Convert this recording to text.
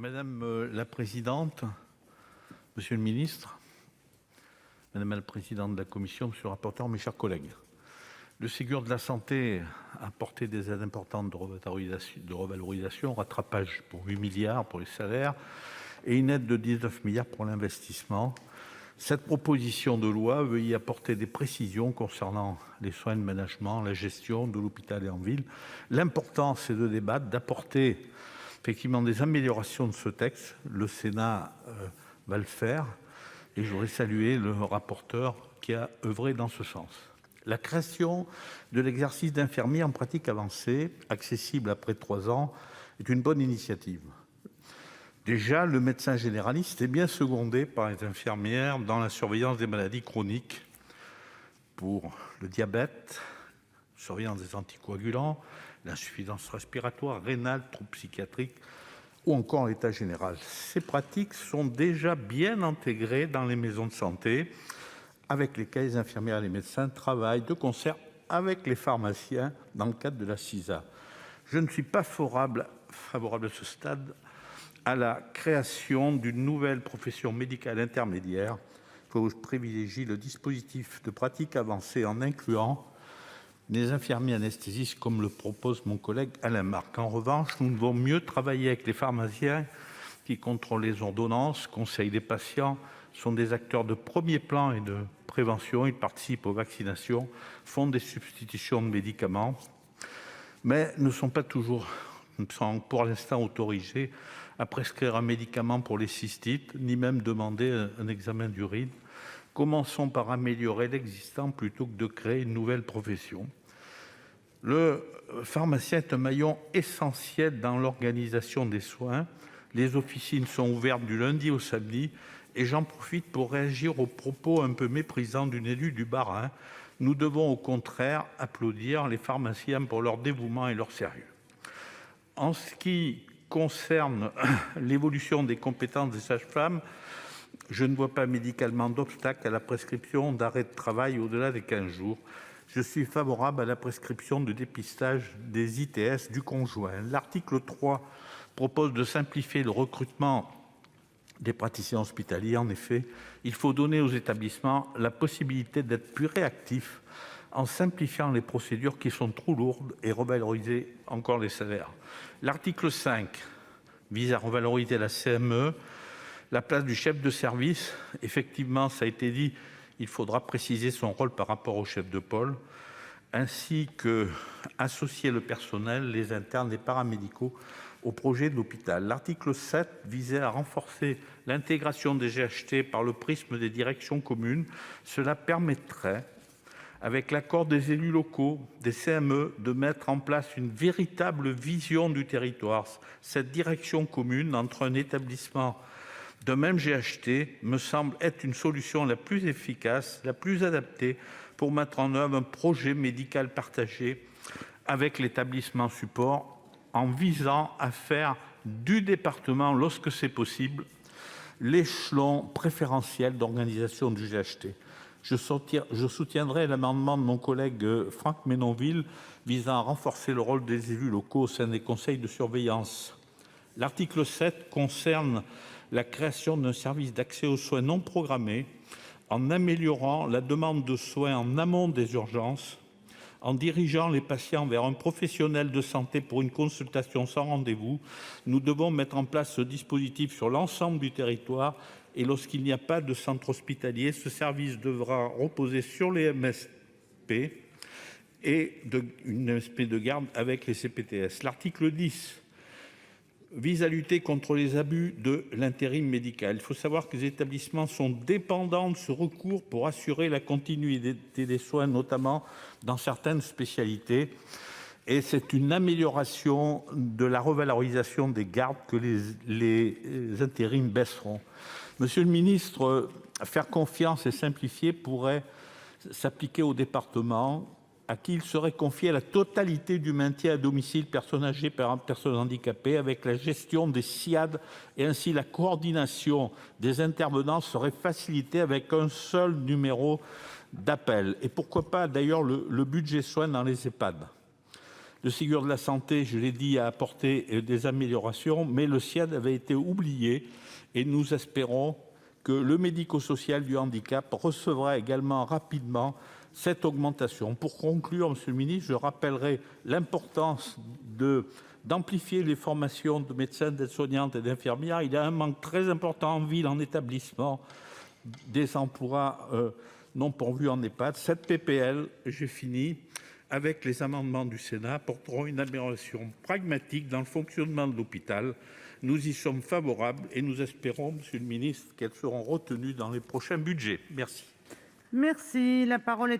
Madame la présidente, monsieur le ministre, madame la présidente de la commission, monsieur le rapporteur, mes chers collègues, le Ségur de la santé a apporté des aides importantes de revalorisation, rattrapage pour 8 milliards pour les salaires et une aide de 19 milliards pour l'investissement. Cette proposition de loi veut y apporter des précisions concernant les soins de management, la gestion de l'hôpital et en ville. L'important, c'est de débattre, d'apporter effectivement des améliorations de ce texte. Le Sénat va le faire et je voudrais saluer le rapporteur qui a œuvré dans ce sens. La création de l'exercice d'infirmier en pratique avancée, accessible après 3 ans, est une bonne initiative. Déjà, le médecin généraliste est bien secondé par les infirmières dans la surveillance des maladies chroniques pour le diabète, surveillance des anticoagulants, l'insuffisance respiratoire, rénale, troubles psychiatriques ou encore l'état général. Ces pratiques sont déjà bien intégrées dans les maisons de santé avec lesquelles les infirmières et les médecins travaillent de concert avec les pharmaciens dans le cadre de la CISA. Je ne suis pas favorable à ce stade à la création d'une nouvelle profession médicale intermédiaire. Il faut privilégier le dispositif de pratique avancée en incluant les infirmiers anesthésistes comme le propose mon collègue Alain Marc. En revanche, nous devons mieux travailler avec les pharmaciens qui contrôlent les ordonnances, conseillent les patients, sont des acteurs de premier plan et de prévention. Ils participent aux vaccinations, font des substitutions de médicaments, mais ne sont pas toujours, pour l'instant, autorisés à prescrire un médicament pour les cystites, ni même demander un examen d'urine. Commençons par améliorer l'existant plutôt que de créer une nouvelle profession. Le pharmacien est un maillon essentiel dans l'organisation des soins. Les officines sont ouvertes du lundi au samedi et j'en profite pour réagir aux propos un peu méprisants d'une élue du Bas-Rhin. Nous devons au contraire applaudir les pharmaciens pour leur dévouement et leur sérieux. En ce qui concerne l'évolution des compétences des sages-femmes, je ne vois pas médicalement d'obstacle à la prescription d'arrêt de travail au-delà des 15 jours. Je suis favorable à la prescription de dépistage des ITS du conjoint. L'article 3 propose de simplifier le recrutement des praticiens hospitaliers. En effet, il faut donner aux établissements la possibilité d'être plus réactifs en simplifiant les procédures qui sont trop lourdes et revaloriser encore les salaires. L'article 5 vise à revaloriser la CME, la place du chef de service. Effectivement, ça a été dit, il faudra préciser son rôle par rapport au chef de pôle, ainsi qu'associer le personnel, les internes, les paramédicaux au projet de l'hôpital. L'article 7 visait à renforcer l'intégration des GHT par le prisme des directions communes. Cela permettrait, avec l'accord des élus locaux, des CME, de mettre en place une véritable vision du territoire. Cette direction commune entre un établissement d'un même GHT me semble être une solution la plus efficace, la plus adaptée pour mettre en œuvre un projet médical partagé avec l'établissement support, en visant à faire du département, lorsque c'est possible, l'échelon préférentiel d'organisation du GHT. Je soutiendrai l'amendement de mon collègue Franck Menonville visant à renforcer le rôle des élus locaux au sein des conseils de surveillance. L'article 7 concerne la création d'un service d'accès aux soins non programmés en améliorant la demande de soins en amont des urgences, en dirigeant les patients vers un professionnel de santé pour une consultation sans rendez-vous. Nous devons mettre en place ce dispositif sur l'ensemble du territoire et lorsqu'il n'y a pas de centre hospitalier, ce service devra reposer sur les MSP et une MSP de garde avec les CPTS. L'article 10 vise à lutter contre les abus de l'intérim médical. Il faut savoir que les établissements sont dépendants de ce recours pour assurer la continuité des soins, notamment dans certaines spécialités. Et c'est une amélioration de la revalorisation des gardes que les intérims baisseront. Monsieur le ministre, faire confiance et simplifier pourrait s'appliquer aux départements à qui il serait confié la totalité du maintien à domicile personnes âgées, personnes handicapées, avec la gestion des SIAD, et ainsi la coordination des intervenants serait facilitée avec un seul numéro d'appel. Et pourquoi pas d'ailleurs le budget soins dans les EHPAD. Le Ségur de la santé, je l'ai dit, a apporté des améliorations, mais le SIAD avait été oublié et nous espérons que le médico-social du handicap recevra également rapidement cette augmentation. Pour conclure, Monsieur le ministre, je rappellerai l'importance d'amplifier les formations de médecins, d'aides-soignantes et d'infirmières. Il y a un manque très important en ville, en établissement, des emplois non pourvus en EHPAD. Cette PPL, j'ai fini, avec les amendements du Sénat, apporteront une amélioration pragmatique dans le fonctionnement de l'hôpital. Nous y sommes favorables et nous espérons, Monsieur le ministre, qu'elles seront retenues dans les prochains budgets. Merci. Merci. La parole est